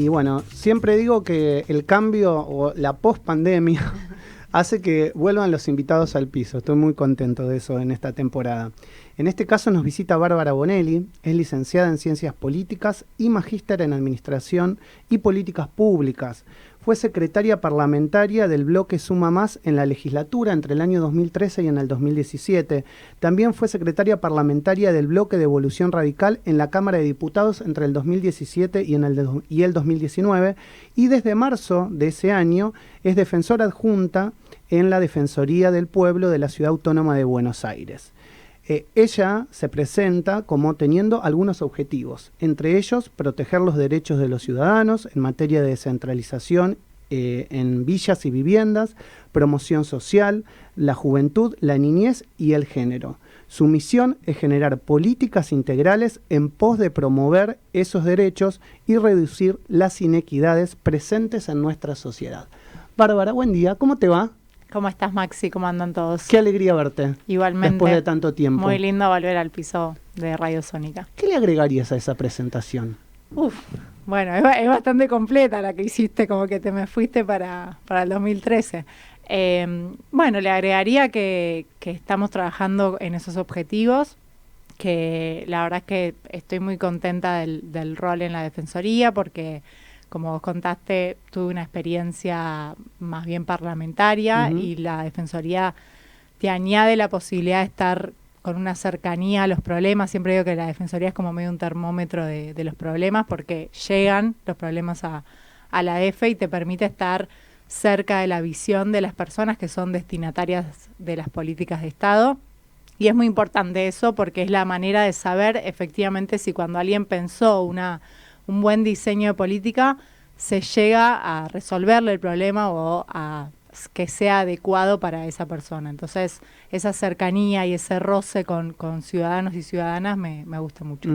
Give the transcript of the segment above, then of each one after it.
Y bueno, siempre digo que el cambio o la post-pandemia hace que vuelvan los invitados al piso. Estoy muy contento de eso en esta temporada. En este caso nos visita Bárbara Bonelli, es licenciada en Ciencias Políticas y magíster en Administración y Políticas Públicas. Fue secretaria parlamentaria del bloque Suma Más en la legislatura entre el año 2013 y en el 2017. También fue secretaria parlamentaria del bloque de Evolución Radical en la Cámara de Diputados entre el 2017 y el 2019. Y desde marzo de ese año es defensora adjunta en la Defensoría del Pueblo de la Ciudad Autónoma de Buenos Aires. Ella se presenta como teniendo algunos objetivos, entre ellos proteger los derechos de los ciudadanos en materia de descentralización en villas y viviendas, promoción social, la juventud, la niñez y el género. Su misión es generar políticas integrales en pos de promover esos derechos y reducir las inequidades presentes en nuestra sociedad. Bárbara, buen día, ¿cómo te va? ¿Cómo estás, Maxi? ¿Cómo andan todos? Qué alegría verte. Igualmente. Después de tanto tiempo. Muy lindo volver al piso de Radio Sónica. ¿Qué le agregarías a esa presentación? Bueno, es bastante completa la que hiciste, como que te me fuiste para el 2013. Bueno, le agregaría que estamos trabajando en esos objetivos, que la verdad es que estoy muy contenta del rol en la Defensoría, porque como vos contaste, tuve una experiencia más bien parlamentaria y la Defensoría te añade la posibilidad de estar con una cercanía a los problemas. Siempre digo que la Defensoría es como medio un termómetro de los problemas, porque llegan los problemas a la DEFE y te permite estar cerca de la visión de las personas que son destinatarias de las políticas de Estado. Y es muy importante eso, porque es la manera de saber efectivamente si cuando alguien pensó un buen diseño de política, se llega a resolverle el problema o a que sea adecuado para esa persona. Entonces, esa cercanía y ese roce con ciudadanos y ciudadanas me gusta mucho.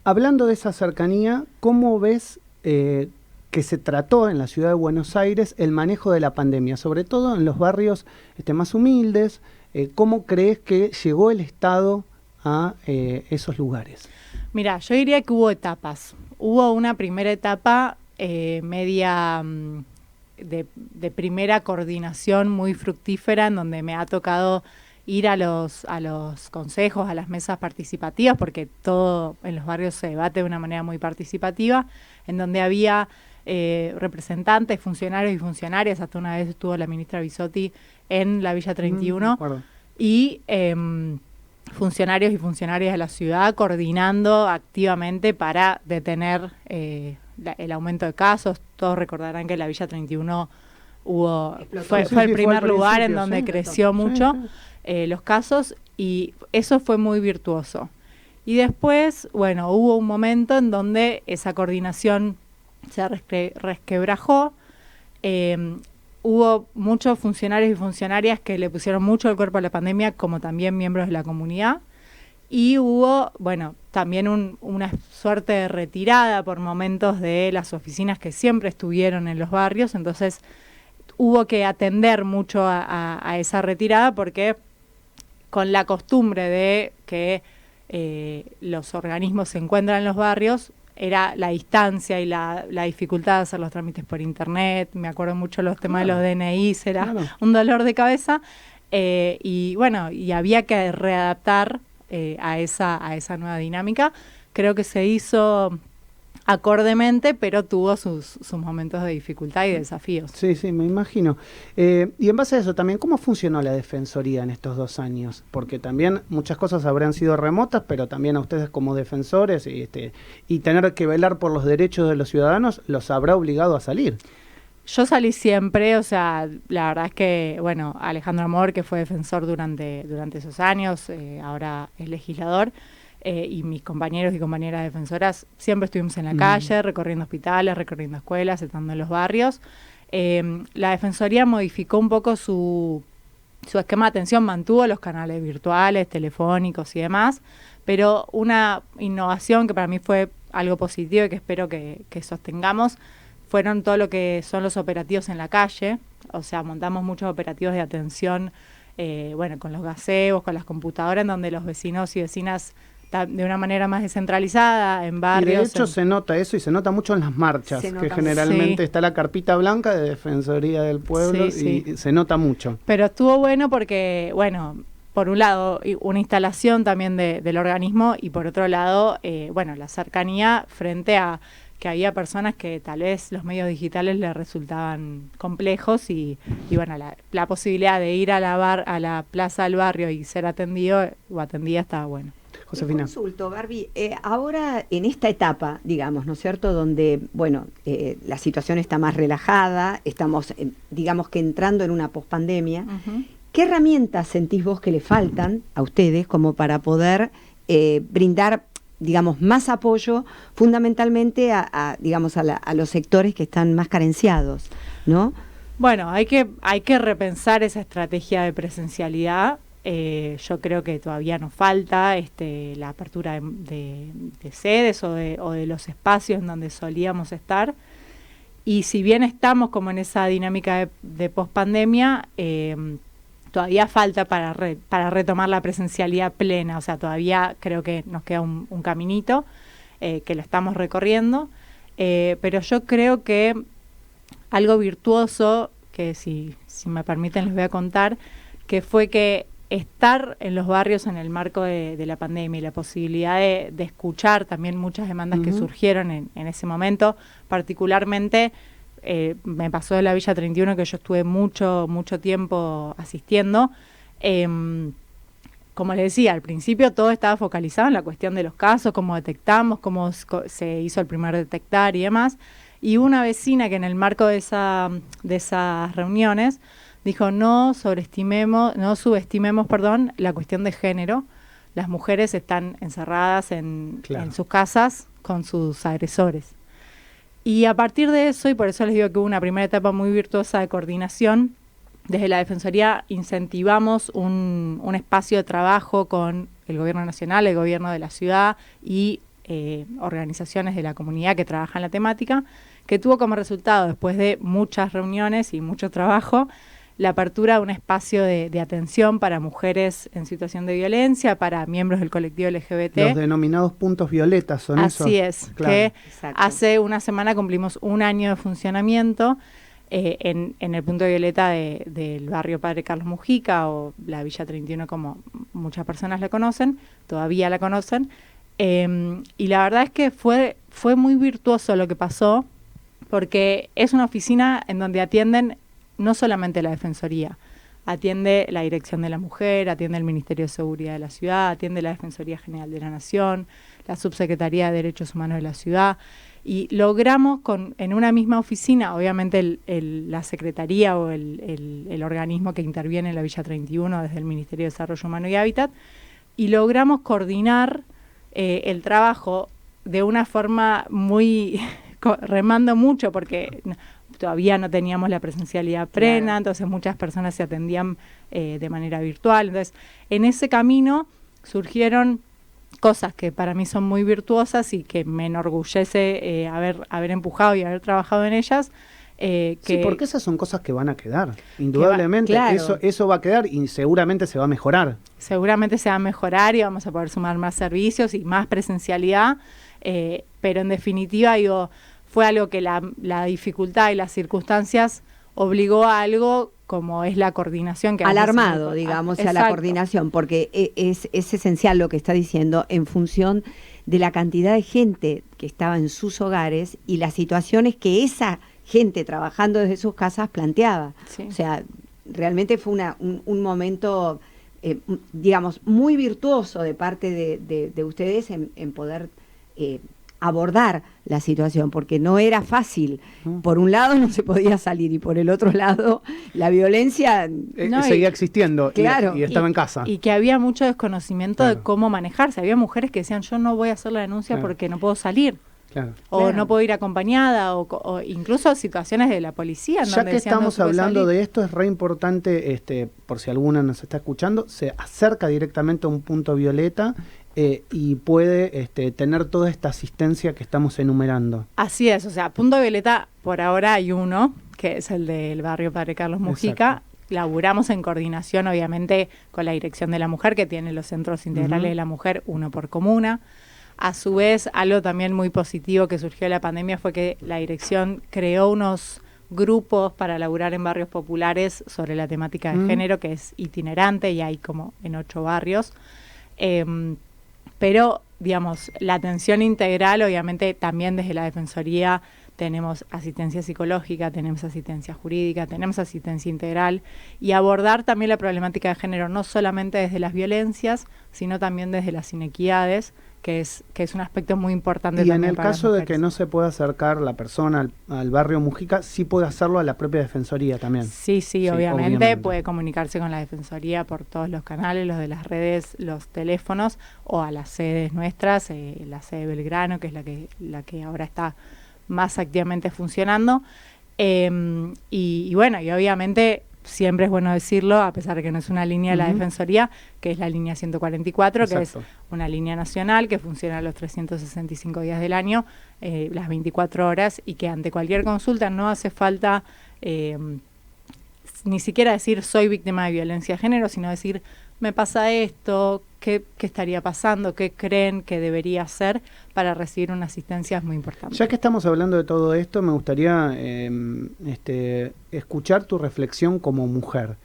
Hablando de esa cercanía, ¿cómo ves que se trató en la ciudad de Buenos Aires el manejo de la pandemia, sobre todo en los barrios más humildes? ¿Cómo crees que llegó el Estado a esos lugares? Mira, yo diría que hubo etapas. Hubo una primera etapa media de primera coordinación muy fructífera, en donde me ha tocado ir a los consejos, a las mesas participativas, porque todo en los barrios se debate de una manera muy participativa, en donde había representantes, funcionarios y funcionarias. Hasta una vez estuvo la ministra Bisotti en la Villa 31, y funcionarios y funcionarias de la ciudad coordinando activamente para detener el aumento de casos. Todos recordarán que la Villa 31 fue el primer lugar en donde creció mucho los casos, y eso fue muy virtuoso. Y después, bueno, hubo un momento en donde esa coordinación se resquebrajó. Hubo muchos funcionarios y funcionarias que le pusieron mucho el cuerpo a la pandemia, como también miembros de la comunidad. Y hubo, bueno, también una suerte de retirada por momentos de las oficinas que siempre estuvieron en los barrios. Entonces hubo que atender mucho a esa retirada, porque con la costumbre de que los organismos se encuentran en los barrios, era la distancia y la dificultad de hacer los trámites por internet. Me acuerdo mucho los temas de los DNIs, era un dolor de cabeza. Y bueno, y había que readaptar a esa nueva dinámica. Creo que se hizo acordemente, pero tuvo sus momentos de dificultad y de desafíos. Sí, me imagino. Y en base a eso también, ¿cómo funcionó la Defensoría en estos 2 años? Porque también muchas cosas habrán sido remotas, pero también a ustedes como defensores y tener que velar por los derechos de los ciudadanos los habrá obligado a salir. Yo salí siempre, o sea, la verdad es que, bueno, Alejandro Amor, que fue defensor durante esos años, ahora es legislador, y mis compañeros y compañeras defensoras siempre estuvimos en la calle, recorriendo hospitales, recorriendo escuelas, estando en los barrios. La Defensoría modificó un poco su esquema de atención, mantuvo los canales virtuales, telefónicos y demás, pero una innovación que para mí fue algo positivo y que espero que sostengamos, fueron todo lo que son los operativos en la calle. O sea, montamos muchos operativos de atención, bueno, con los gazebos, con las computadoras, en donde los vecinos y vecinas de una manera más descentralizada, en Y barrios. de hecho se nota eso y se nota mucho en las marchas, que generalmente está la carpita blanca de Defensoría del Pueblo y se nota mucho. Pero estuvo bueno porque, bueno, por un lado, una instalación también del organismo y por otro lado, la cercanía frente a que había personas que tal vez los medios digitales les resultaban complejos y bueno, la posibilidad de ir a la plaza del barrio y ser atendido o atendida estaba bueno. Josefina. Consulto, Barbie, ahora en esta etapa, digamos, ¿no es cierto?, donde, bueno, la situación está más relajada, estamos, digamos que entrando en una pospandemia, ¿qué herramientas sentís vos que le faltan a ustedes como para poder brindar, digamos, más apoyo fundamentalmente a los sectores que están más carenciados, ¿no? Bueno, hay que repensar esa estrategia de presencialidad. Yo creo que todavía nos falta la apertura de sedes o de los espacios en donde solíamos estar. Y si bien estamos como en esa dinámica de pospandemia, todavía falta para retomar la presencialidad plena. O sea, todavía creo que nos queda un caminito que lo estamos recorriendo. Pero yo creo que algo virtuoso, que si me permiten les voy a contar, que fue que estar en los barrios en el marco de la pandemia y la posibilidad de escuchar también muchas demandas que surgieron en ese momento, particularmente me pasó de la Villa 31 que yo estuve mucho tiempo asistiendo. Como les decía, al principio todo estaba focalizado en la cuestión de los casos, cómo detectamos, cómo se hizo el primer detectar y demás. Y una vecina que en el marco de esas reuniones dijo, no subestimemos, la cuestión de género. Las mujeres están encerradas en sus casas con sus agresores. Y a partir de eso, y por eso les digo que hubo una primera etapa muy virtuosa de coordinación, desde la Defensoría incentivamos un espacio de trabajo con el Gobierno Nacional, el Gobierno de la Ciudad y organizaciones de la comunidad que trabajan la temática, que tuvo como resultado, después de muchas reuniones y mucho trabajo, la apertura de un espacio de atención para mujeres en situación de violencia, para miembros del colectivo LGBT. Los denominados puntos violetas son esos. Así es, claro. Que hace una semana cumplimos 1 año de funcionamiento en el punto violeta del barrio Padre Carlos Mujica, o la Villa 31 como muchas personas la conocen, todavía la conocen. Y la verdad es que fue muy virtuoso lo que pasó, porque es una oficina en donde atienden no solamente la Defensoría, atiende la Dirección de la Mujer, atiende el Ministerio de Seguridad de la Ciudad, atiende la Defensoría General de la Nación, la Subsecretaría de Derechos Humanos de la Ciudad, y logramos en una misma oficina, obviamente la Secretaría o el organismo que interviene en la Villa 31 desde el Ministerio de Desarrollo Humano y Hábitat, y logramos coordinar el trabajo de una forma muy remando mucho, porque todavía no teníamos la presencialidad plena, entonces muchas personas se atendían de manera virtual. Entonces, en ese camino surgieron cosas que para mí son muy virtuosas y que me enorgullece haber empujado y haber trabajado en ellas. Sí, porque esas son cosas que van a quedar, indudablemente. Eso va a quedar y seguramente se va a mejorar. Seguramente se va a mejorar y vamos a poder sumar más servicios y más presencialidad, pero en definitiva, digo, fue algo que la dificultad y las circunstancias obligó a algo como es la coordinación. Al armado, digamos, a la coordinación, porque es esencial lo que está diciendo en función de la cantidad de gente que estaba en sus hogares y las situaciones que esa gente trabajando desde sus casas planteaba. Sí. O sea, realmente fue un momento, digamos, muy virtuoso de parte de ustedes en poder abordar la situación, porque no era fácil. Por un lado no se podía salir y por el otro lado la violencia seguía existiendo, y estaba en casa. Y que había mucho desconocimiento de cómo manejarse. Había mujeres que decían, yo no voy a hacer la denuncia porque no puedo salir. No puedo ir acompañada, o incluso situaciones de la policía. Ya que estamos hablando de esto, es re importante, por si alguna nos está escuchando, se acerca directamente a un punto violeta y puede tener toda esta asistencia que estamos enumerando. Así es, o sea, punto violeta, por ahora hay uno, que es el del barrio Padre Carlos Mujica, laburamos en coordinación, obviamente, con la Dirección de la Mujer, que tiene los centros integrales de la mujer, uno por comuna. A su vez, algo también muy positivo que surgió de la pandemia fue que la dirección creó unos grupos para laburar en barrios populares sobre la temática de género, que es itinerante y hay como en 8 barrios. Pero, digamos, la atención integral, obviamente, también desde la Defensoría tenemos asistencia psicológica, tenemos asistencia jurídica, tenemos asistencia integral, y abordar también la problemática de género no solamente desde las violencias, sino también desde las inequidades, que es un aspecto muy importante. Y también en el para caso las de mujeres. que no se pueda acercar la persona al barrio Mujica, sí puede hacerlo a la propia Defensoría también. Sí, obviamente puede comunicarse con la Defensoría por todos los canales, los de las redes, los teléfonos, o a las sedes nuestras, la sede Belgrano, que es la que ahora está más activamente funcionando. Y bueno, y obviamente siempre es bueno decirlo, a pesar de que no es una línea de la Defensoría, que es la línea 144, Exacto. que es una línea nacional que funciona los 365 días del año, las 24 horas, y que ante cualquier consulta no hace falta ni siquiera decir soy víctima de violencia de género, sino decir me pasa esto, qué estaría pasando, qué creen que debería hacer para recibir una asistencia, es muy importante. Ya que estamos hablando de todo esto, me gustaría escuchar tu reflexión como mujer,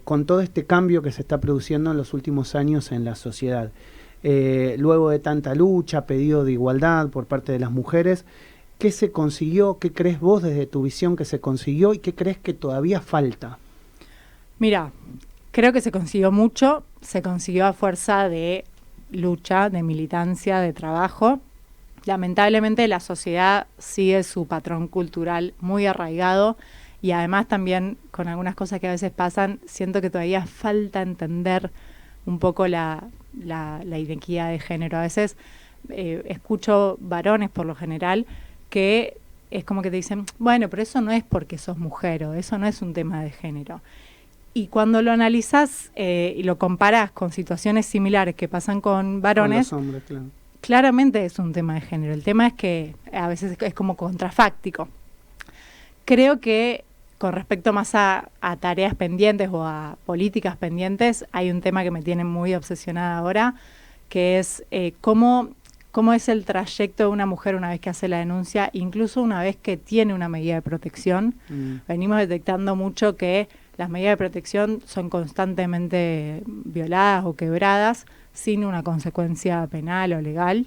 con todo este cambio que se está produciendo en los últimos años en la sociedad. Luego de tanta lucha, pedido de igualdad por parte de las mujeres, ¿qué se consiguió? ¿Qué crees vos desde tu visión que se consiguió y qué crees que todavía falta? Mira, creo que se consiguió mucho, se consiguió a fuerza de lucha, de militancia, de trabajo. Lamentablemente la sociedad sigue su patrón cultural muy arraigado y además también con algunas cosas que a veces pasan, siento que todavía falta entender un poco la inequidad de género. A veces escucho varones por lo general que es como que te dicen, bueno, pero eso no es porque sos mujer o eso no es un tema de género. Y cuando lo analizás y lo comparás con situaciones similares que pasan con varones, Con los hombres, claro. Claramente es un tema de género. El tema es que a veces es como contrafáctico. Creo que con respecto más a tareas pendientes o a políticas pendientes, hay un tema que me tiene muy obsesionada ahora, que es cómo es el trayecto de una mujer una vez que hace la denuncia, incluso una vez que tiene una medida de protección. Venimos detectando mucho que las medidas de protección son constantemente violadas o quebradas sin una consecuencia penal o legal,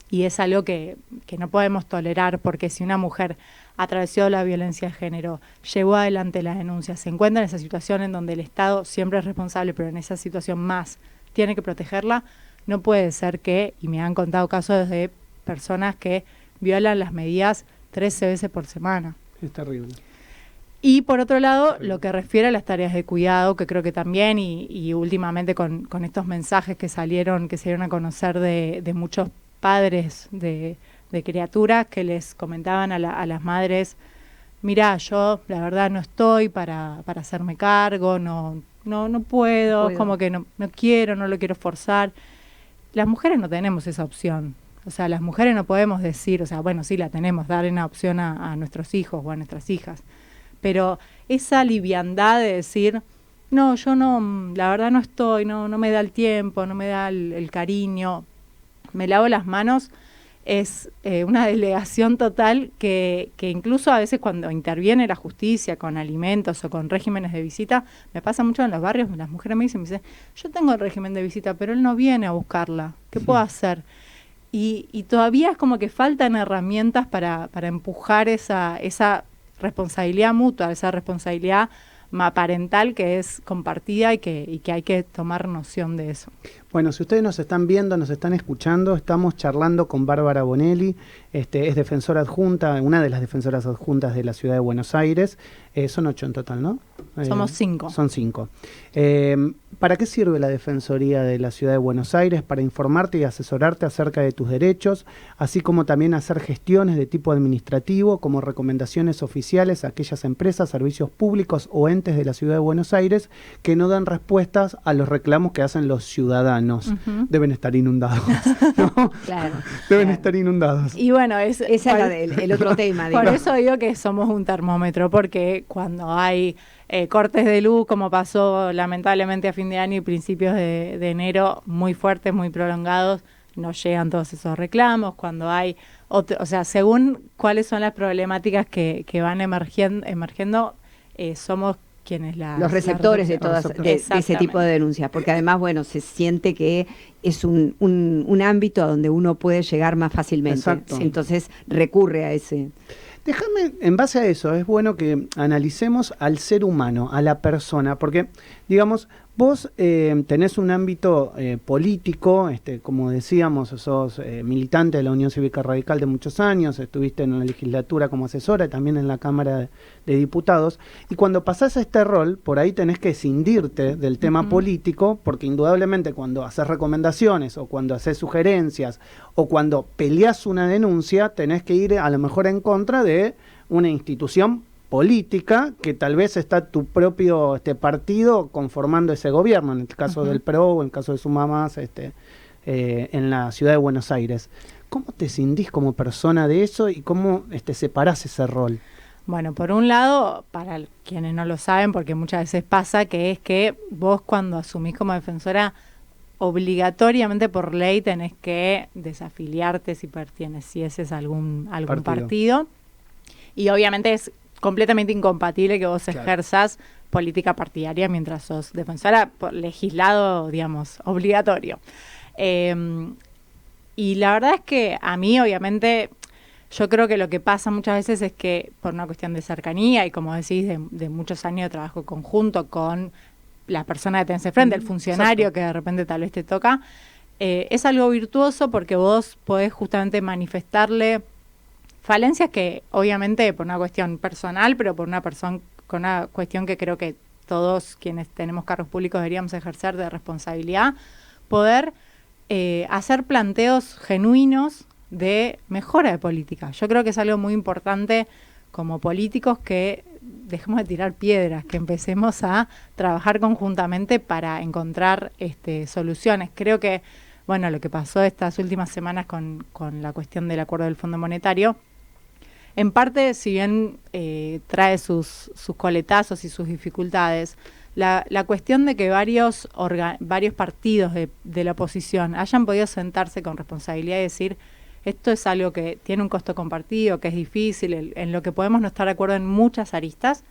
y es algo que no podemos tolerar, porque si una mujer atravesó la violencia de género, llevó adelante la denuncia, se encuentra en esa situación en donde el Estado siempre es responsable, pero en esa situación más tiene que protegerla, no puede ser que, y me han contado casos de personas que violan las medidas 13 veces por semana. Es terrible. Y por otro lado, lo que refiere a las tareas de cuidado, que creo que también, y últimamente con estos mensajes que se dieron a conocer de muchos padres de criaturas que les comentaban a las madres, mirá, yo la verdad no estoy para hacerme cargo, no puedo, como que no quiero, no lo quiero forzar. Las mujeres no tenemos esa opción. O sea, las mujeres no podemos decir, o sea, bueno, sí la tenemos, darle una opción a nuestros hijos o a nuestras hijas. Pero esa liviandad de decir, no, yo no, la verdad no estoy, no me da el tiempo, no me da el cariño, me lavo las manos, es una delegación total que incluso a veces cuando interviene la justicia con alimentos o con regímenes de visita, me pasa mucho en los barrios, las mujeres me dicen, yo tengo el régimen de visita, pero él no viene a buscarla, ¿qué puedo hacer? Y todavía es como que faltan herramientas para empujar esa responsabilidad mutua, esa responsabilidad parental que es compartida y que hay que tomar noción de eso. Bueno, si ustedes nos están viendo, nos están escuchando, estamos charlando con Bárbara Bonelli, es defensora adjunta, una de las defensoras adjuntas de la Ciudad de Buenos Aires. Son 8 en total, ¿no? Somos 5. Son 5. ¿Para qué sirve la Defensoría de la Ciudad de Buenos Aires? Para informarte y asesorarte acerca de tus derechos, así como también hacer gestiones de tipo administrativo, como recomendaciones oficiales a aquellas empresas, servicios públicos o entes de la Ciudad de Buenos Aires que no dan respuestas a los reclamos que hacen los ciudadanos. ciudadanos deben estar inundados, ¿no? Claro. Deben estar inundados. Y bueno, ese es el otro tema. Por eso digo que somos un termómetro, porque cuando hay cortes de luz, como pasó lamentablemente a fin de año y principios de enero, muy fuertes, muy prolongados, nos llegan todos esos reclamos. Cuando hay, o sea, según cuáles son las problemáticas que van emergiendo, somos quienes los receptores de ese tipo de denuncias, porque además, bueno, se siente que es un ámbito a donde uno puede llegar más fácilmente. Exacto. Entonces recurre a ese. Déjame, en base a eso, es bueno que analicemos al ser humano, a la persona, porque, digamos, vos tenés un ámbito político, como decíamos, sos militante de la Unión Cívica Radical de muchos años, estuviste en la legislatura como asesora y también en la Cámara de Diputados, y cuando pasás a este rol, por ahí tenés que escindirte del tema político, porque indudablemente cuando haces recomendaciones o cuando haces sugerencias o cuando peleás una denuncia, tenés que ir a lo mejor en contra de una institución política que tal vez está tu propio partido conformando ese gobierno, en el caso del PRO o en el caso de Sumamás en la ciudad de Buenos Aires. ¿Cómo te cindís como persona de eso y cómo separás ese rol? Bueno, por un lado, para quienes no lo saben, porque muchas veces pasa, que es que vos cuando asumís como defensora, obligatoriamente por ley tenés que desafiliarte si pertenecieses a algún partido. Y obviamente es completamente incompatible que vos ejerzas política partidaria mientras sos defensora, por legislado, digamos, obligatorio. Y la verdad es que a mí, obviamente, yo creo que lo que pasa muchas veces es que por una cuestión de cercanía y, como decís, de muchos años de trabajo conjunto con la persona que tenés enfrente, el funcionario que de repente tal vez te toca, es algo virtuoso porque vos podés justamente manifestarle falencias que obviamente por una cuestión personal, pero con una cuestión que creo que todos quienes tenemos cargos públicos deberíamos ejercer de responsabilidad, poder hacer planteos genuinos de mejora de política. Yo creo que es algo muy importante como políticos que dejemos de tirar piedras, que empecemos a trabajar conjuntamente para encontrar soluciones. Creo que, bueno, lo que pasó estas últimas semanas con la cuestión del acuerdo del Fondo Monetario, en parte, si bien trae sus coletazos y sus dificultades, la cuestión de que varios partidos de la oposición hayan podido sentarse con responsabilidad y decir esto es algo que tiene un costo compartido, que es difícil, en lo que podemos no estar de acuerdo en muchas aristas,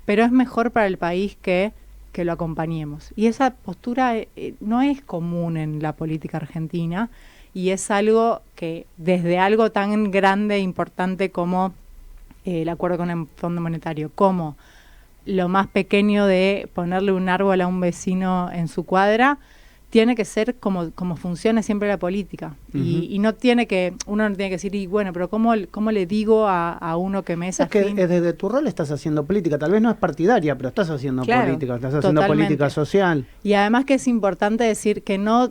pero es mejor para el país que lo acompañemos. Y esa postura no es común en la política argentina, y es algo que desde algo tan grande e importante como el acuerdo con el Fondo Monetario, como lo más pequeño de ponerle un árbol a un vecino en su cuadra, tiene que ser como funciona siempre la política. Y uno no tiene que decir, y bueno, pero ¿cómo le digo a uno que me es afín? Es que desde tu rol estás haciendo política, tal vez no es partidaria, pero estás haciendo política, estás haciendo política social. Y además que es importante decir que no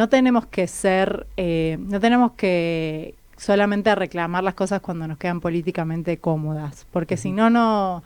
tenemos que ser, no tenemos que solamente reclamar las cosas cuando nos quedan políticamente cómodas, porque si no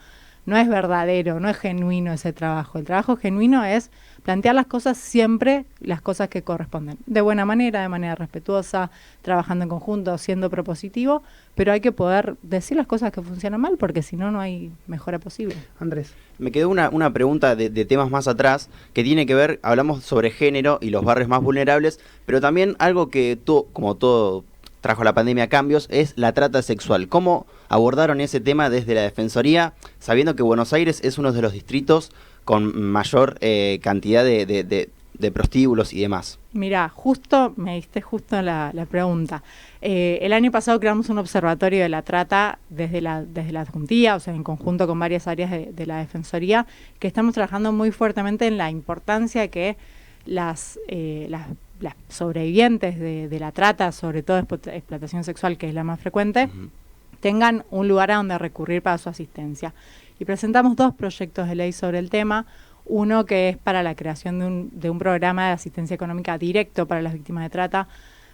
es verdadero, no es genuino ese trabajo. El trabajo genuino es plantear las cosas siempre, las cosas que corresponden, de buena manera, de manera respetuosa, trabajando en conjunto, siendo propositivo, pero hay que poder decir las cosas que funcionan mal, porque si no, no hay mejora posible. Andrés. Me quedó una pregunta de temas más atrás, que tiene que ver, hablamos sobre género y los barrios más vulnerables, pero también algo que como todo trajo la pandemia cambios, es la trata sexual. ¿Cómo abordaron ese tema desde la Defensoría, sabiendo que Buenos Aires es uno de los distritos con mayor cantidad de prostíbulos y demás? Mirá, me diste justo la pregunta. El año pasado creamos un observatorio de la trata desde la Adjuntía, o sea, en conjunto con varias áreas de la Defensoría, que estamos trabajando muy fuertemente en la importancia de que las sobrevivientes de la trata, sobre todo explotación sexual, que es la más frecuente, tengan un lugar a donde recurrir para su asistencia. Y presentamos 2 proyectos de ley sobre el tema, uno que es para la creación de un programa de asistencia económica directo para las víctimas de trata.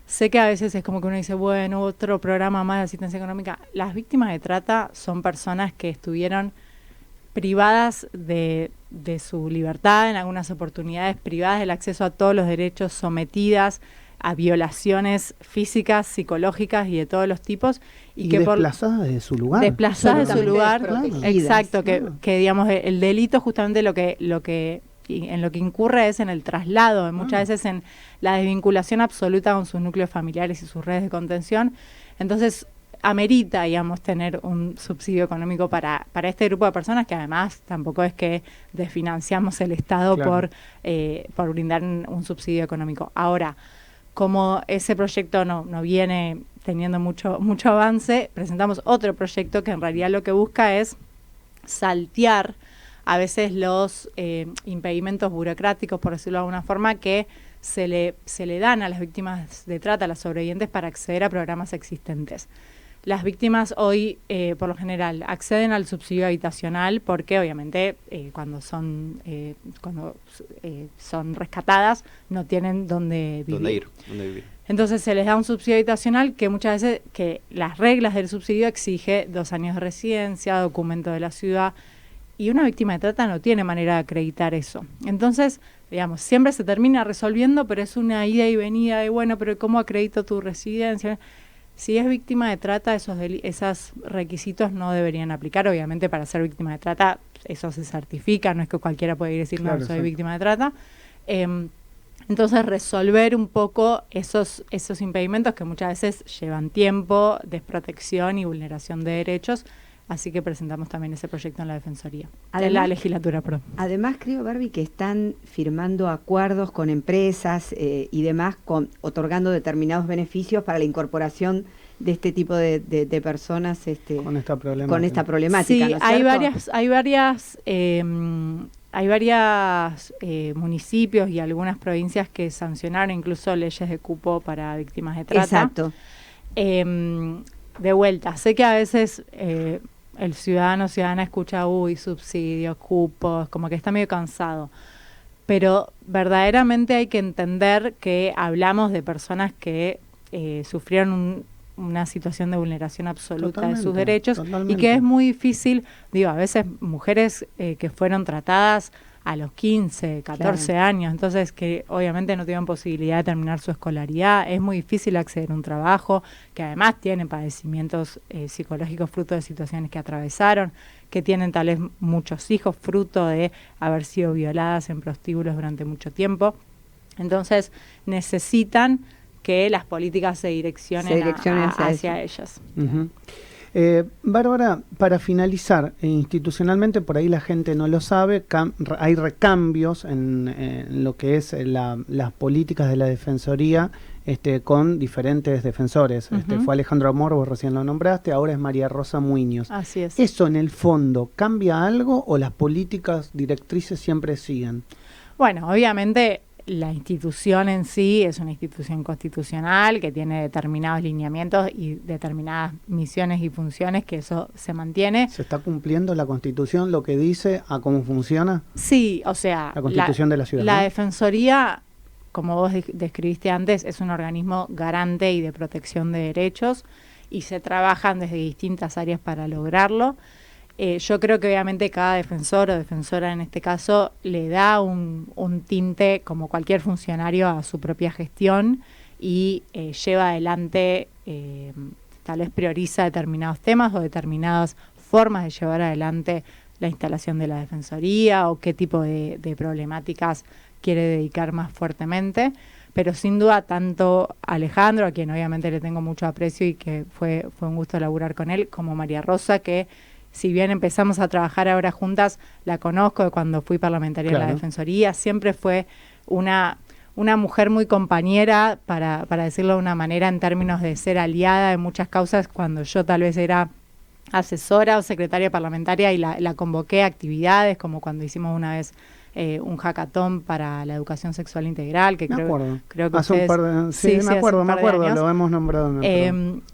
Sé que a veces es como que uno dice, bueno, otro programa más de asistencia económica. Las víctimas de trata son personas que estuvieron privadas de de su libertad, en algunas oportunidades privadas del acceso a todos los derechos, sometidas a violaciones físicas, psicológicas y de todos los tipos. Y que desplazadas de su lugar. Desplazadas de su lugar, claro. Exacto, claro. que digamos, el delito justamente lo que incurre es en el traslado, muchas veces en la desvinculación absoluta con sus núcleos familiares y sus redes de contención. Entonces, amerita, digamos, tener un subsidio económico para este grupo de personas, que además tampoco es que desfinanciamos el Estado, claro, por brindar un subsidio económico. Ahora, como ese proyecto no viene teniendo mucho avance, presentamos otro proyecto que en realidad lo que busca es saltear a veces los impedimentos burocráticos, por decirlo de alguna forma, que se le dan a las víctimas de trata, a las sobrevivientes, para acceder a programas existentes. Las víctimas hoy, por lo general, acceden al subsidio habitacional porque, obviamente, cuando son rescatadas, no tienen dónde vivir. ¿Dónde vivir? Entonces se les da un subsidio habitacional que muchas veces, que las reglas del subsidio exige 2 años de residencia, documento de la ciudad, y una víctima de trata no tiene manera de acreditar eso. Entonces, digamos, siempre se termina resolviendo, pero es una ida y venida de, bueno, pero ¿cómo acredito tu residencia? Si es víctima de trata, esos requisitos no deberían aplicar. Obviamente, para ser víctima de trata, eso se certifica, no es que cualquiera puede ir a decir, claro, no, soy víctima de trata. Entonces, resolver un poco esos impedimentos que muchas veces llevan tiempo, desprotección y vulneración de derechos. Así que presentamos también ese proyecto en la Defensoría, en la legislatura. Además, creo, Barbie, que están firmando acuerdos con empresas y demás, otorgando determinados beneficios para la incorporación de este tipo de personas con esta problemática. Sí, ¿no es cierto? Hay varios municipios y algunas provincias que sancionaron incluso leyes de cupo para víctimas de trata. Exacto. De vuelta, sé que a veces el ciudadana escucha, subsidios, cupos, como que está medio cansado. Pero verdaderamente hay que entender que hablamos de personas que sufrieron una situación de vulneración absoluta de sus derechos, y que es muy difícil, a veces mujeres que fueron tratadas a los 15, 14 claro, años, entonces que obviamente no tuvieron posibilidad de terminar su escolaridad, es muy difícil acceder a un trabajo, que además tienen padecimientos psicológicos fruto de situaciones que atravesaron, que tienen tal vez muchos hijos fruto de haber sido violadas en prostíbulos durante mucho tiempo. Entonces necesitan que las políticas se direccionen hacia ellas. Uh-huh. Bárbara, para finalizar, institucionalmente, por ahí la gente no lo sabe, hay recambios en lo que es las políticas de la Defensoría con diferentes defensores. Uh-huh. Fue Alejandro Amor, vos recién lo nombraste, ahora es María Rosa Muñoz. Así es. ¿Eso en el fondo cambia algo o las políticas directrices siempre siguen? Bueno, obviamente la institución en sí es una institución constitucional que tiene determinados lineamientos y determinadas misiones y funciones, que eso se mantiene. ¿Se está cumpliendo la Constitución lo que dice a cómo funciona? Sí, o sea, la Constitución de la ciudad. La ¿no? Defensoría, como vos describiste antes, es un organismo garante y de protección de derechos, y se trabajan desde distintas áreas para lograrlo. Yo creo que obviamente cada defensor o defensora en este caso le da un tinte, como cualquier funcionario, a su propia gestión y lleva adelante, tal vez prioriza determinados temas o determinadas formas de llevar adelante la instalación de la defensoría o qué tipo de problemáticas quiere dedicar más fuertemente. Pero sin duda tanto Alejandro, a quien obviamente le tengo mucho aprecio y que fue un gusto laburar con él, como María Rosa, que si bien empezamos a trabajar ahora juntas, la conozco de cuando fui parlamentaria de la Defensoría, siempre fue una mujer muy compañera, para decirlo de una manera, en términos de ser aliada en muchas causas, cuando yo tal vez era asesora o secretaria parlamentaria y la convoqué a actividades, como cuando hicimos una vez un hackathon para la educación sexual integral, que creo que hace un par de, sí, me acuerdo, lo hemos nombrado.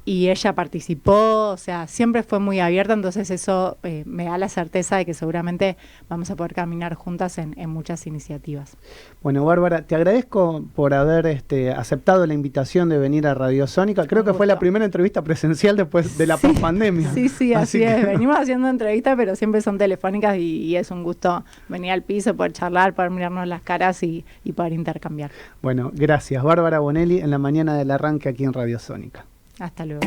Y ella participó, o sea, siempre fue muy abierta, entonces eso me da la certeza de que seguramente vamos a poder caminar juntas en muchas iniciativas. Bueno, Bárbara, te agradezco por haber aceptado la invitación de venir a Radio Sónica. Creo que fue la primera entrevista presencial después de la pospandemia. Sí, así es. Venimos haciendo entrevistas, pero siempre son telefónicas y es un gusto venir al piso, poder charlar, poder mirarnos las caras y poder intercambiar. Bueno, gracias. Bárbara Bonelli en la mañana del arranque aquí en Radio Sónica. Hasta luego.